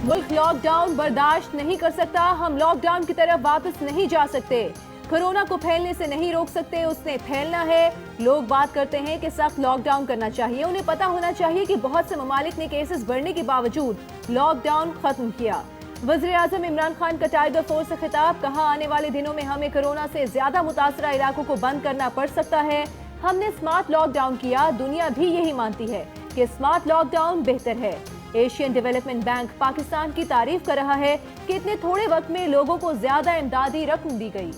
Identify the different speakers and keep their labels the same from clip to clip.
Speaker 1: मुल्क लॉकडाउन बर्दाश्त नहीं कर सकता, हम लॉकडाउन की तरफ वापस नहीं जा सकते। कोरोना को फैलने से नहीं रोक सकते, उसने फैलना है। लोग बात करते हैं कि सख्त लॉकडाउन करना चाहिए, उन्हें पता होना चाहिए कि बहुत से ममालिक ने केसेस बढ़ने के बावजूद लॉकडाउन खत्म किया। वज़ीर आज़म इमरान खान का टाइगर फोर्स से खिताब, कहा आने वाले दिनों में हमें कोरोना से ज्यादा मुतासरा इलाकों को बंद करना पड़ सकता है। हमने स्मार्ट लॉकडाउन किया, दुनिया भी यही मानती है कि स्मार्ट लॉकडाउन बेहतर है। एशियन डेवलपमेंट बैंक पाकिस्तान की तारीफ कर रहा है कि इतने थोड़े वक्त में लोगों को ज्यादा इमदादी रकम दी गई।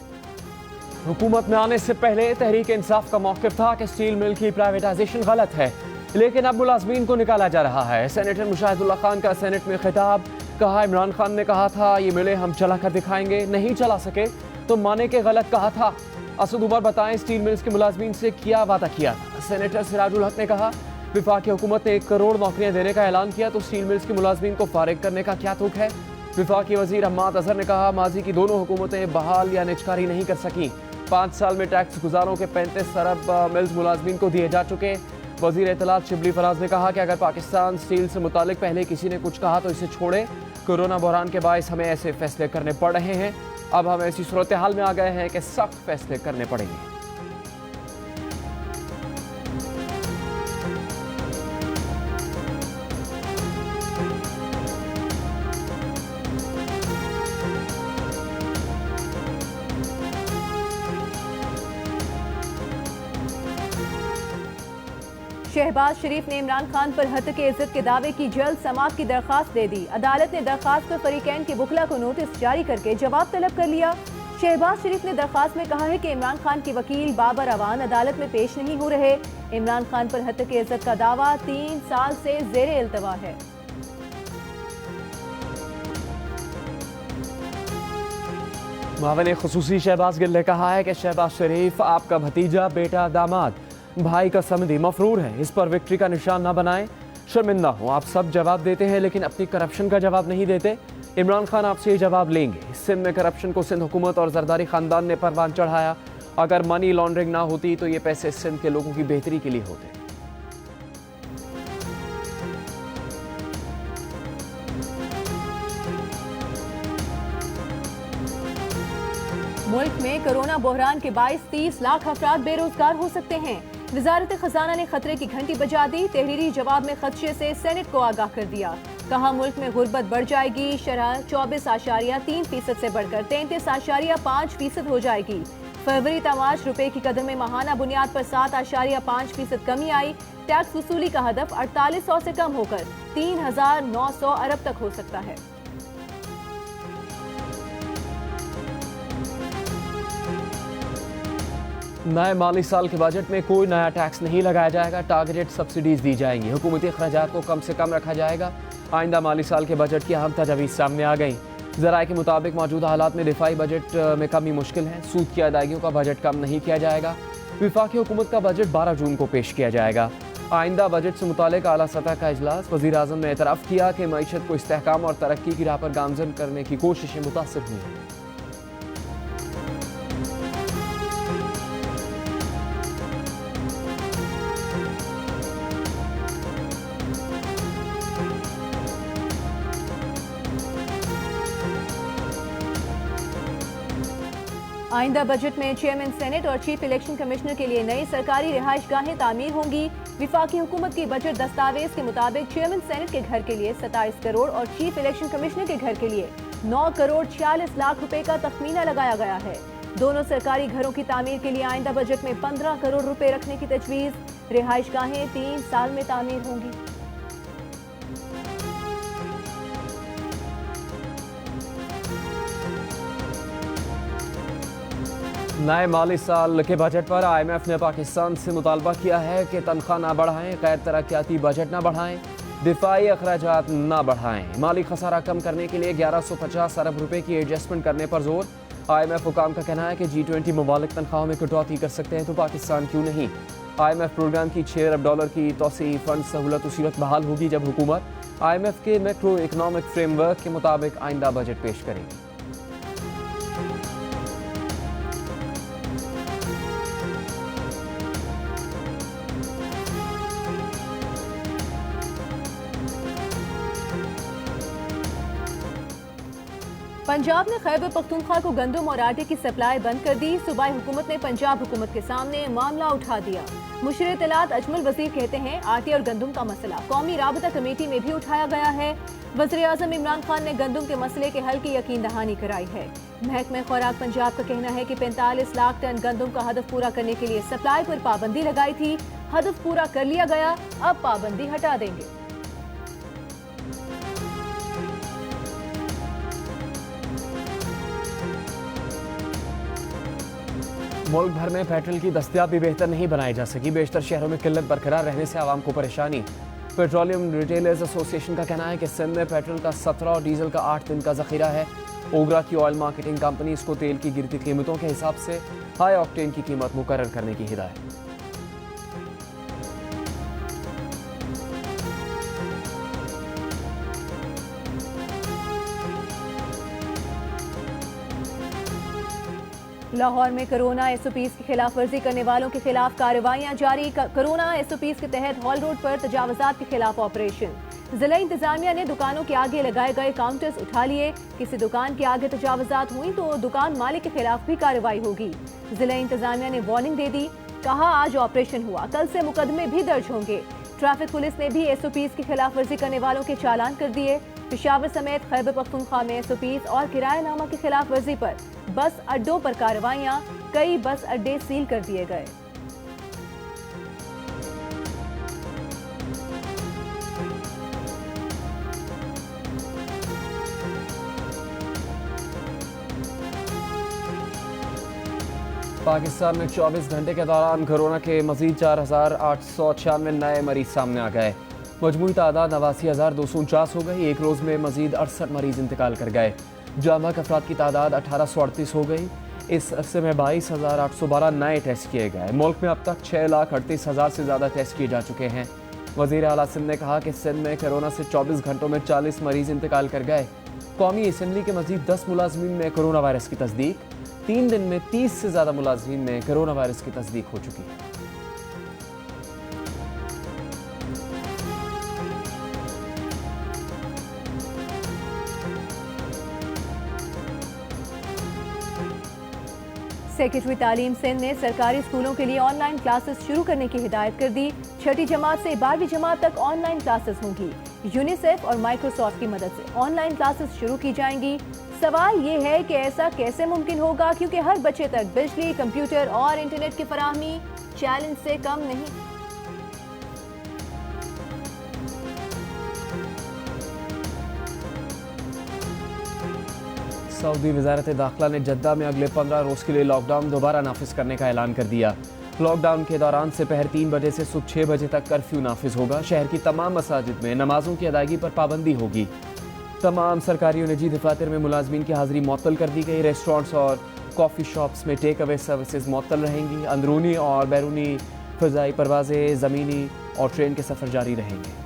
Speaker 2: हुकूमत में आने से पहले तहरीक इंसाफ का मौक़िफ़ था कि स्टील मिल की प्राइवेटाइजेशन गलत है, लेकिन अब मुलाजमीन को निकाला जा रहा है। सेनेटर मुशाहिदुल्लाह खान का सेनेट में खिताब, कहा इमरान खान ने कहा था ये मिलें हम चला कर दिखाएंगे, नहीं चला सके तो माने के गलत कहा था। असद उमर बताएं स्टील मिल्स के मुलाजमीन से क्या वादा किया था। सेनेटर सिराजुल हक ने कहा विफाकी हुकूमत ने 1 करोड़ नौकरियां देने का ऐलान किया तो स्टील मिल्स के मुलाजमीन को फारिग करने का क्या तुक है। विफाकी वजीर हम्माद अजहर ने कहा माजी की दोनों हुकूमतें बहाल या निजकारी नहीं कर सकी। 5 साल में टैक्स गुजारों के 35 अरब मिल्स मुलाजमीन को दिए जा चुके। वजीर इत्तलात शिबली फराज ने कहा कि अगर पाकिस्तान स्टील से मुतालिक पहले किसी ने कुछ कहा तो इसे छोड़े। कोरोना बहरान के बायस हमें ऐसे फैसले करने पड़ रहे हैं। अब हम ऐसी सूरत हाल में आ गए हैं कि सख्त फैसले करने पड़ेंगे।
Speaker 1: शहबाज शरीफ ने इमरान खान पर हत्या के इज्जत के दावे की जल्द समाअत की दरखास्त दे दी। अदालत ने दरखास्त पर फरीकैन की बुखला को नोटिस जारी करके जवाब तलब कर लिया। शहबाज शरीफ ने दरखास्त में कहा है कि इमरान खान के वकील बाबर अवान अदालत में पेश नहीं हो रहे। इमरान खान पर हत्या के इज्जत का दावा 3 साल से जेरे इल्तवा है।
Speaker 2: मावन खुसूसी शहबाज गिल ने कहा है कि शहबाज शरीफ आपका भतीजा, बेटा, दामाद, भाई का समधी मफरूर है, इस पर विक्ट्री का निशान ना बनाएं। शर्मिंदा हो, आप सब जवाब देते हैं लेकिन अपनी करप्शन का जवाब नहीं देते। इमरान खान आपसे ये जवाब लेंगे। सिंध में करप्शन को सिंध हुकूमत और जरदारी खानदान ने परवान चढ़ाया। अगर मनी लॉन्ड्रिंग ना होती तो ये पैसे सिंध के लोगों की बेहतरी के लिए होते।
Speaker 1: मुल्क में कोरोना बहरान के बायस 30 लाख अफराद बेरोजगार हो सकते हैं। वजारत खजाना ने खतरे की घंटी बजा दी। तहरीरी जवाब में खदशे से सेनेट को आगाह कर दिया। कहा मुल्क में गुर्बत बढ़ जाएगी, शरह 24.3% से बढ़कर 33.5% हो जाएगी। फरवरी ता मार्च रुपए की कदर में माहाना बुनियाद पर 7.5% कमी आई। टैक्स वसूली का हदफ 4800 से कम होकर 3900 अरब तक हो सकता है।
Speaker 2: नए माली साल के बजट में कोई नया टैक्स नहीं लगाया जाएगा। टारगेटेड सब्सिडीज दी जाएंगी। हुकूमती अखराजात को कम से कम रखा जाएगा। आइंदा माली साल के बजट की अहम तजवीज़ सामने आ गई। ज़राए के मुताबिक मौजूदा हालात में दिफाई बजट में कमी मुश्किल है। सूद की अदायगियों का बजट कम नहीं किया जाएगा। विफाकी हुकूमत का बजट 12 जून को पेश किया जाएगा। आइंदा बजट से मुतालिक आला सतह का इजलास। वज़ीर आज़म ने एतराफ़ किया कि मईशत को इस्तेहकाम और तरक्की की राह पर गामज़न करने की कोशिशें मुतासिर हुई हैं।
Speaker 1: आइंदा बजट में चेयरमैन सेनेट और चीफ इलेक्शन कमिश्नर के लिए नई सरकारी रिहाइश गाहें तामीर होंगी। विफाकी हुकूमत की बजट दस्तावेज के मुताबिक चेयरमैन सेनेट के घर के लिए 27 करोड़ और चीफ इलेक्शन कमिश्नर के घर के लिए 9 करोड़ 46 लाख रुपए का तखमीना लगाया गया है। दोनों सरकारी घरों की तामीर के लिए आइंदा बजट में 15 करोड़ रुपए रखने की तजवीज़। रिहाइश गाहें 3 साल में तामीर होंगी।
Speaker 2: नए माली साल के बजट पर IMF ने पाकिस्तान से मुतालबा किया है कि तनख्वाह ना बढ़ाएं, गैर तरक्याती बजट ना बढ़ाएं, दिफाई अखराजात ना बढ़ाएं। माली खसारा कम करने के लिए 1150 अरब रुपए की एडजस्टमेंट करने पर जोर। IMF हुकाम का कहना है कि G20 ममालिक तनख्वाहों में कटौती कर सकते हैं तो पाकिस्तान क्यों नहीं। IMF प्रोग्राम की $6 अरब की तोसी फंड सहूलत उसी वक्त बहाल होगी जब हुकूमत IMF के मैक्रो इकनॉमिक फ्रेमवर्क के मुताबिक आइंदा बजट पेश करेगी।
Speaker 1: पंजाब ने खैबर पख्तूनख्वा को गंदम और आटे की सप्लाई बंद कर दी। सूबाई हुकूमत ने पंजाब हुकूमत के सामने मामला उठा दिया। मुशीर इत्तलात अजमल वजीर कहते हैं आटे और गंदम का मसला कौमी राबता कमेटी में भी उठाया गया है। वज़ीर आज़म इमरान खान ने गंदम के मसले के हल की यकीन दहानी कराई है। महकमा खुराक पंजाब का कहना है कि 45 लाख टन गंदम का हदफ पूरा करने के लिए सप्लाई पर पाबंदी लगाई थी। हदफ पूरा कर लिया गया, अब पाबंदी हटा देंगे।
Speaker 2: मुल्क भर में पेट्रोल की दस्तयाबी बेहतर नहीं बनाई जा सकी। बेशतर शहरों में किल्लत बरकरार रहने से आवाम को परेशानी। पेट्रोलियम रिटेलर्स एसोसिएशन का कहना है कि सिंध में पेट्रोल का 17 और डीजल का 8 दिन का जखीरा है। ओगरा की ऑयल मार्केटिंग कंपनी इसको तेल की गिरती कीमतों के हिसाब से हाई ऑक्टेन की कीमत मुकर्रर करने की हिदायत।
Speaker 1: लाहौर में कोरोना एसओपीज की खिलाफ वर्जी करने वालों के खिलाफ कार्रवाइयां जारी। कोरोना एसओपीज के तहत हॉल रोड पर तजावजात के खिलाफ ऑपरेशन। जिला इंतजामिया ने दुकानों के आगे लगाए गए काउंटर्स उठा लिए। किसी दुकान के आगे तजावजात हुई तो दुकान मालिक के खिलाफ भी कार्रवाई होगी। जिला इंतजामिया ने वार्निंग दे दी, कहा आज ऑपरेशन हुआ, कल से मुकदमे भी दर्ज होंगे। ट्रैफिक पुलिस ने भी एसओपीज की खिलाफ वर्जी करने वालों के चालान कर दिए। पेशावर समेत खैबर पख्तूनख्वा में एसओपीज और किरायानामा की खिलाफ वर्जी पर बस अड्डों पर कार्रवाइयां, कई बस अड्डे सील कर दिए गए।
Speaker 2: पाकिस्तान में 24 घंटे के दौरान कोरोना के मजीद 4,896 नए मरीज सामने आ गए। मजमूई तादाद 89,249 हो गई। एक रोज़ में मजीद 68 मरीज इंतकाल कर गए। जामक अफराद की तादाद 1838 हो गई। इस अरसे में 22,812 नए टेस्ट किए गए। मुल्क में अब तक 6,38,000 से ज़्यादा टेस्ट किए जा चुके हैं। वज़ीर आला सिंध ने कहा कि सिंध में कोरोना से 24 घंटों में 40 मरीज इंतकाल कर गए। कौमी असम्बली के मजीद 10 मुलाजमीन में कोरोना वायरस की तस्दीक। 3 दिन में 30 से ज़्यादा मुलाजमीन में कोरोना वायरस की तस्दीक हो चुकी है।
Speaker 1: सेक्रेटरी तालीम सिंध ने सरकारी स्कूलों के लिए ऑनलाइन क्लासेस शुरू करने की हिदायत कर दी। 6ठी जमात से 12वीं जमात तक ऑनलाइन क्लासेस होंगी। यूनिसेफ और माइक्रोसॉफ्ट की मदद से ऑनलाइन क्लासेस शुरू की जाएंगी। सवाल ये है कि ऐसा कैसे मुमकिन होगा, क्योंकि हर बच्चे तक बिजली, कंप्यूटर और इंटरनेट की फराहमी चैलेंज से कम नहीं।
Speaker 2: सऊदी वज़ारत दाखिला ने जद्दा में अगले 15 रोज़ के लिए लॉकडाउन दोबारा नाफिज करने का ऐलान कर दिया। लॉकडाउन के दौरान दोपहर 3 बजे से सुबह 6 बजे तक कर्फ्यू नाफिज होगा। शहर की तमाम मसाजिद में नमाजों की अदायगी पर पाबंदी होगी। तमाम सरकारी और निजी दफातर में मुलाजमीन की हाजिरी मुअत्तल कर दी गई। रेस्टोरेंट्स और कॉफ़ी शॉप्स में टेक अवे सर्विसेज मुअत्तल रहेंगी। अंदरूनी और बैरूनी फ़ज़ाई परवाज़ें, ज़मीनी और ट्रेन के सफ़र जारी रहेंगे।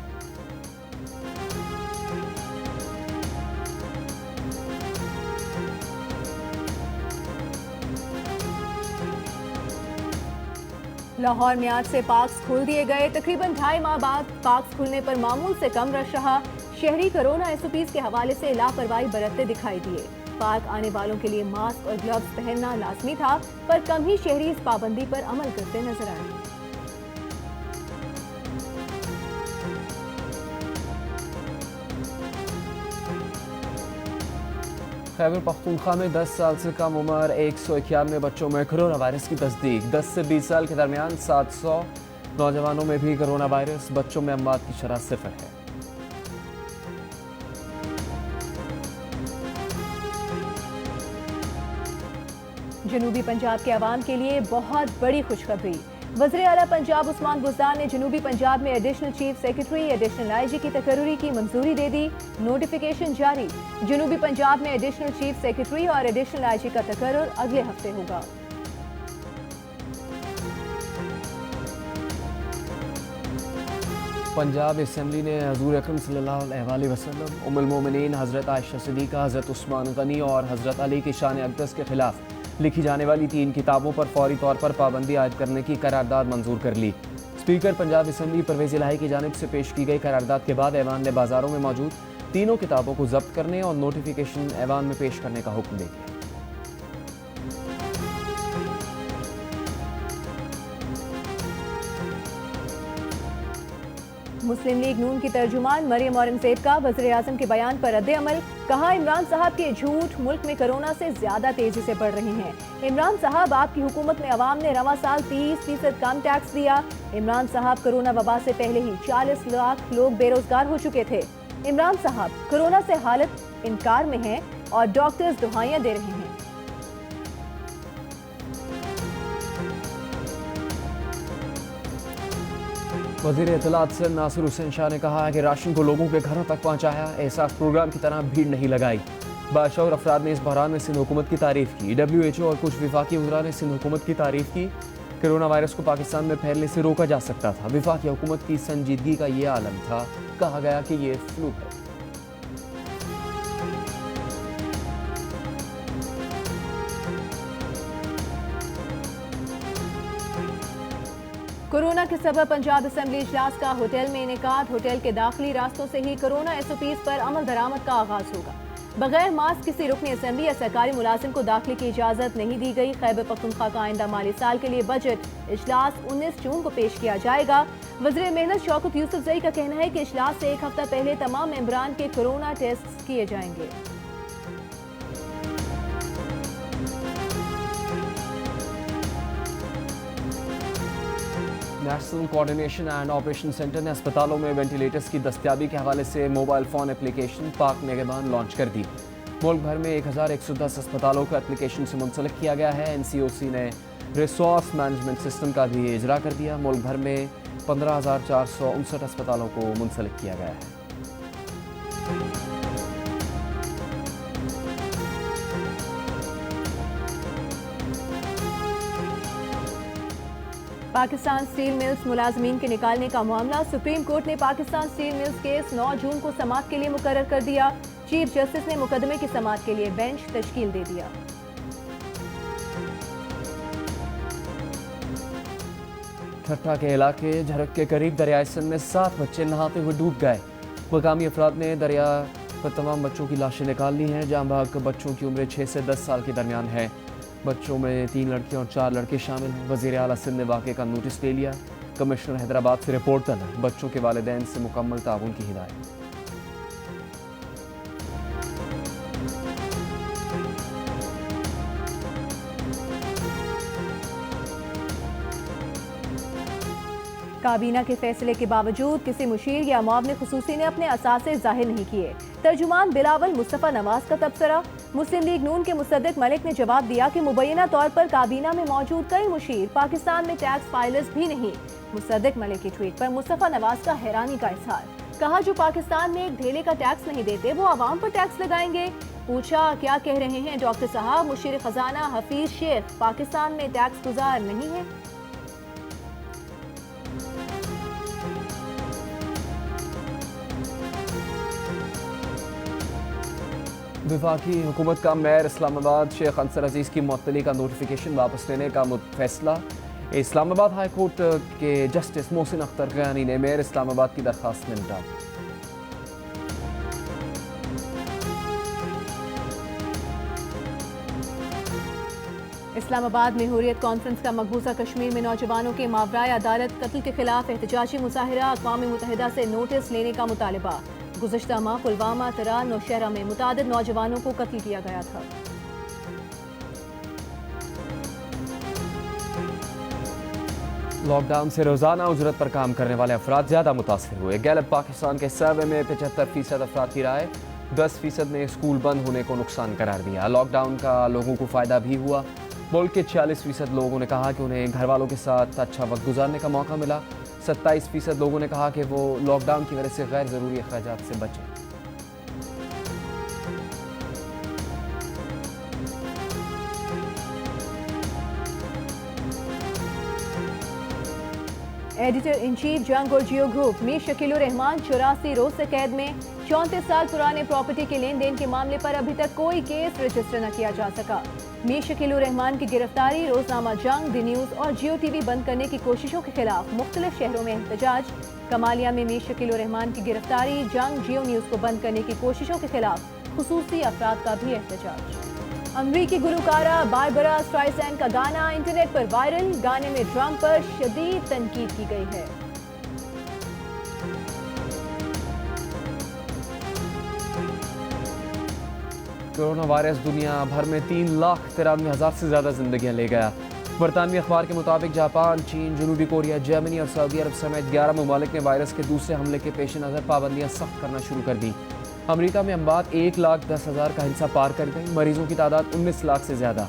Speaker 1: लाहौर में आज से पार्क्स खोल दिए गए। तकरीबन 2.5 माह बाद पार्क्स खुलने पर मामूल से कम रश रहा। शहरी कोरोना एसओपीज के हवाले से लापरवाही बरतते दिखाई दिए। पार्क आने वालों के लिए मास्क और ग्लव्स पहनना लाजमी था, पर कम ही शहरी इस पाबंदी पर अमल करते नजर आए।
Speaker 2: खैबर पख्तूनख्वा में 10 साल से कम उम्र 191 बच्चों में कोरोना वायरस की तस्दीक। 10 से 20 साल के दरमियान 700 नौजवानों में भी कोरोना वायरस। बच्चों में अमवात की शरह 0 है।
Speaker 1: जनूबी पंजाब के अवाम के लिए बहुत बड़ी खुशखबरी। वज़ीर आला पंजाब उस्मान बुज़दार ने जनूबी पंजाब में additional chief secretary, additional IG की तकर्री की मंजूरी दे दी। नोटिफिकेशन जारी। जनूबी पंजाब में एडिशनल चीफ सेक्रेटरी और एडिशनल आईजी का तकर्रुर अगले हफ्ते होगा।
Speaker 2: पंजाब असम्बली ने हज़ूर अकरम सल्लल्लाहु अलैहि वसल्लम, उम्मुल मोमिनीन हज़रत आयशा सिद्दीक़ा, हज़रत उस्मान गनी और हज़रत अली की शान अक़दस के खिलाफ लिखी जाने वाली 3 किताबों पर फौरी तौर पर पाबंदी आयद करने की करारदाद मंजूर कर ली। स्पीकर पंजाब असम्बली परवेज़ इलाही की जानिब से पेश की गई करारदाद के बाद ऐवान ने बाजारों में मौजूद तीनों किताबों को जब्त करने और नोटिफिकेशन ऐवान में पेश करने का हुक्म दे दिया।
Speaker 1: मुस्लिम लीग नून की तर्जुमान मरियम औरंगजेब का वज़ीर आज़म के बयान पर रद्द-ए-अमल। कहा, इमरान साहब के झूठ मुल्क में कोरोना से ज्यादा तेजी से बढ़ रहे हैं। इमरान साहब, आपकी हुकूमत में अवाम ने रवा साल 30% कम टैक्स दिया। इमरान साहब, कोरोना वबा से पहले ही 40 लाख लोग बेरोजगार हो चुके थे। इमरान साहब, कोरोना से हालत इनकार में है और डॉक्टर्स दुहाइयां दे रहे हैं।
Speaker 2: वज़ीर इत्तलात सिंध नासिर हुसैन शाह ने कहा है कि राशन को लोगों के घरों तक पहुँचाया, एहसास प्रोग्राम की तरह भीड़ नहीं लगाई। बादशाह और अफराद ने इस बहरान में सिंध हुकूमत की तारीफ की। WHO और कुछ विफाकी वज़रा ने सिंध हुकूमत की तारीफ की। कोरोना वायरस को पाकिस्तान में फैलने से रोका जा सकता था। विफाकी हुकूमत की संजीदगी का ये आलम था। कहा गया कि ये फ्लू है।
Speaker 1: कोरोना के सबब पंजाब असेंबली इजलास का होटल में इनेकाद। होटल के दाखिली रास्तों से ही कोरोना SOPs पर अमल दरामद का आगाज होगा। बगैर मास्क किसी रुकन असेंबली या सरकारी मुलाजिम को दाखिले की इजाजत नहीं दी गई। खैबर पख्तूनख्वा का आइंदा माली साल के लिए बजट इजलास 19 जून को पेश किया जाएगा। वज़ीर मेहनत शौकत यूसुफजई का कहना है कि इजलास से एक हफ्ता पहले तमाम मेंबरान के कोरोना टेस्ट किए जाएंगे।
Speaker 2: National coordination and operation centre ने अस्पतालों में वेंटिलेटर्स की दस्तयाबी के हवाले से मोबाइल फ़ोन एप्लीकेशन पाक निगहबान लॉन्च कर दी। मुल्क भर में 1110 अस्पतालों को एप्लीकेशन से मुंसलिक किया गया है। NCOC ने रिसोर्स मैनेजमेंट सिस्टम का भी इजरा कर दिया। मुल्क भर में 15,459 अस्पतालों को मुंसलिक किया गया है।
Speaker 1: पाकिस्तान स्टील मिल्स मुलाजमीन के निकालने का मामला। सुप्रीम कोर्ट ने पाकिस्तान स्टील मिल्स केस 9 जून को समाअत के लिए मुकर्रर कर दिया। चीफ जस्टिस ने मुकदमे की समाअत के लिए बेंच तश्कील दे दिया।
Speaker 2: ठट्टा के इलाके झरक के करीब दरियाए सिंध में 7 बच्चे नहाते हुए डूब गए। मकामी अफराद ने दरिया पर तमाम बच्चों की लाशें निकाल ली हैं। जाँ बहक बच्चों की उम्र 6 से 10 साल के दरमियान है। बच्चों में 3 लड़कियां और 4 लड़के शामिल हैं। वज़ीर आला सिंध ने वाक़े का नोटिस ले लिया। कमिश्नर हैदराबाद से रिपोर्ट तलब। बच्चों के वालिदैन से मुकम्मल ताउन की हिदायत।
Speaker 1: काबीना के फैसले के बावजूद किसी मुशीर या मुआवने खुसूसी ने अपने असासे जाहिर नहीं किए। तर्जुमान बिलावल मुस्तफ़ा नवाज का तबसरा। मुस्लिम लीग नून के मुसद्दिक मलिक ने जवाब दिया कि मुबैना तौर पर काबीना में मौजूद कई मुशीर पाकिस्तान में टैक्स फाइलर्स भी नहीं। मुसद्दिक मलिक की ट्वीट पर मुस्तफ़ा नवाज का हैरानी का इजहार। कहा, जो पाकिस्तान में एक ढेले का टैक्स नहीं देते वो आवाम पर टैक्स लगाएंगे। पूछा, क्या कह रहे हैं डॉक्टर साहब? मुशीर खजाना हफीज शेख पाकिस्तान में टैक्स गुजार नहीं है।
Speaker 2: वफाकी हुकूमत का मेयर इस्लामाबाद शेख अंसर अजीज़ की मुअत्तली का नोटिफिकेशन वापस लेने का फैसला। इस्लामाबाद हाई कोर्ट के जस्टिस मोहसिन अख्तर क़यानी ने मेयर इस्लामाबाद की दरख्वास्त में निपटा दी।
Speaker 1: इस्लामाबाद में हुर्रियत कॉन्फ्रेंस का मकबूजा कश्मीर में नौजवानों के मावराए अदालत कत्ल के खिलाफ एहतजाजी मुजाहिरा। अक़वाम मुत्तहिदा से नोटिस लेने का मुतालबा। गुज़श्ता माह पुलवामा, तरान, नौशहरा में मुतादिद नौजवानों को कत्ल किया गया था।
Speaker 2: लॉकडाउन से रोजाना उजरत पर काम करने वाले अफराद ज्यादा मुतासर हुए। गैलप पाकिस्तान के सर्वे में 75% अफराद की राय, 10% ने स्कूल बंद होने को नुकसान करार दिया। लॉकडाउन का लोगों को फायदा भी हुआ। मुल्क के 46% लोगों ने कहा कि उन्हें घर वालों के साथ अच्छा वक्त गुजारने का मौका मिला। 27% लोगों ने कहा कि वो लॉकडाउन की वजह से गैर ज़रूरी अखराजात से बचे।
Speaker 1: एडिटर इन चीफ जंग और जियो ग्रुप मीर शकीलुर रहमान 84 रोज से कैद में। 34 साल पुराने प्रॉपर्टी के लेन देन के मामले पर अभी तक कोई केस रजिस्टर न किया जा सका। मीर शकीलुर रहमान की गिरफ्तारी, रोजनामा जंग, दी न्यूज़ और जियो TV बंद करने की कोशिशों के खिलाफ मुख्तलिफ शहरों में एहतजाज। कमालिया में मीर शकील और रहमान की गिरफ्तारी, जंग, जियो न्यूज को बंद करने की कोशिशों के खिलाफ खुसूसी अफराद का भी एहतजाज। अमरीकी गुलकारा बारबरा स्ट्राइसैंड का गाना इंटरनेट पर वायरल, गाने में ड्रम पर शदीद तनकीद की गई है।
Speaker 2: कोरोना वायरस दुनिया भर में 3,93,000 से ज्यादा जिंदगियां ले गया। बरतानवी अखबार के मुताबिक जापान, चीन, जनूबी कोरिया, जर्मनी और सऊदी अरब समेत 11 ममालिक ने वायरस के दूसरे हमले के पेश नज़र पाबंदियां सख्त करना शुरू कर दी। अमेरिका में अमवात 1,10,000 का हिस्सा पार कर गई, मरीजों की तादाद 19 लाख से ज़्यादा।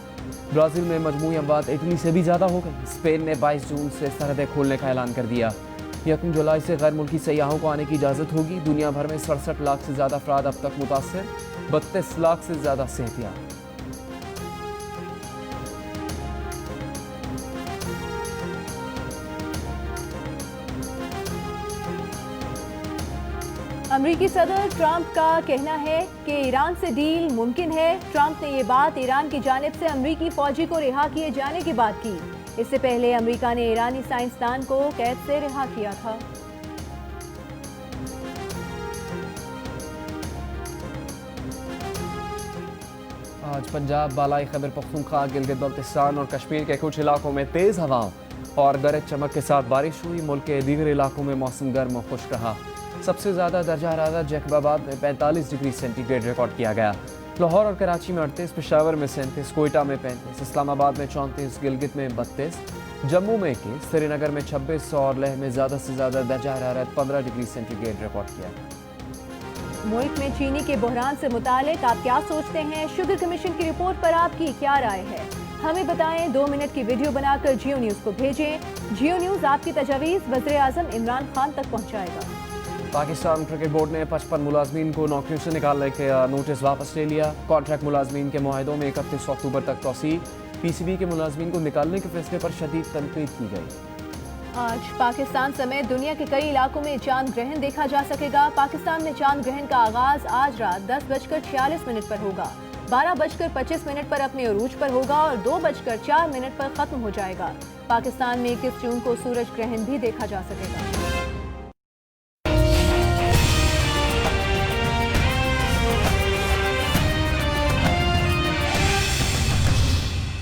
Speaker 2: ब्राज़ील में मजमूई अमवात इटली से भी ज़्यादा हो गई। स्पेन ने 22 जून से सरहदें खोलने का ऐलान कर दिया। 1 जुलाई से गैर मुल्की सयाहों को आने की इजाज़त होगी। दुनिया भर में 67 लाख से ज़्यादा अफराद अब तक मुतासर, 32 लाख से ज़्यादा सेहतियाब।
Speaker 1: अमरीकी सदर ट्रंप का कहना है कि ईरान से डील मुमकिन है। ट्रंप ने ये बात ईरान की जानिब से अमरीकी फौजी को रिहा किए जाने की बात की। इससे पहले अमरीका ने ईरानी साइंसदान को कैद से रिहा किया था।
Speaker 2: आज पंजाब, बालाई खैबर पख्तूनख्वा, गिलगित बल्तिस्तान और कश्मीर के कुछ इलाकों में तेज़ हवाओं और गरज चमक के साथ बारिश हुई। मुल्क के दीगर इलाकों में मौसम गर्म और खुश्क रहा। सबसे ज़्यादा दर्जा हरारत जैकबाबाद में 45 डिग्री सेंटीग्रेड रिकॉर्ड किया गया। लाहौर और कराची में 38, पेशावर में 37, कोयटा में 35, इस्लामाबाद में 34, गिलगित में 32, जम्मू में 21, श्रीनगर में 26 और लेह में ज़्यादा से ज़्यादा दर्जा हरारत 15 डिग्री सेंटीग्रेड रिकॉर्ड किया गया।
Speaker 1: मुल्क में चीनी के बहरान से मुतालिक आप क्या सोचते हैं? शुगर कमीशन की रिपोर्ट पर आपकी क्या राय है? हमें बताएं। 2 मिनट की वीडियो बनाकर जियो न्यूज़ को भेजें। जियो न्यूज़ आपकी तजावीज़ वज़ीर-ए-आज़म इमरान खान तक पहुँचाएगा।
Speaker 2: पाकिस्तान क्रिकेट बोर्ड ने 55 मुलाजमीन को नौकरियों से निकालने के नोटिस वापस ले लिया। कॉन्ट्रैक्ट मुलाजमीन के मुआहदों में 31 अक्टूबर तक तौसीह। पीसीबी के मुलाजमीन को निकालने के फैसले पर शदीद तनकीद की गई।
Speaker 1: आज पाकिस्तान समेत दुनिया के कई इलाकों में चांद ग्रहण देखा जा सकेगा। पाकिस्तान में चांद ग्रहण का आगाज आज रात 10:46 पर होगा, 12:25 पर अपने अरूज पर होगा और 2:04 पर खत्म हो जाएगा। पाकिस्तान में 21 जून को सूरज ग्रहण भी देखा जा सकेगा।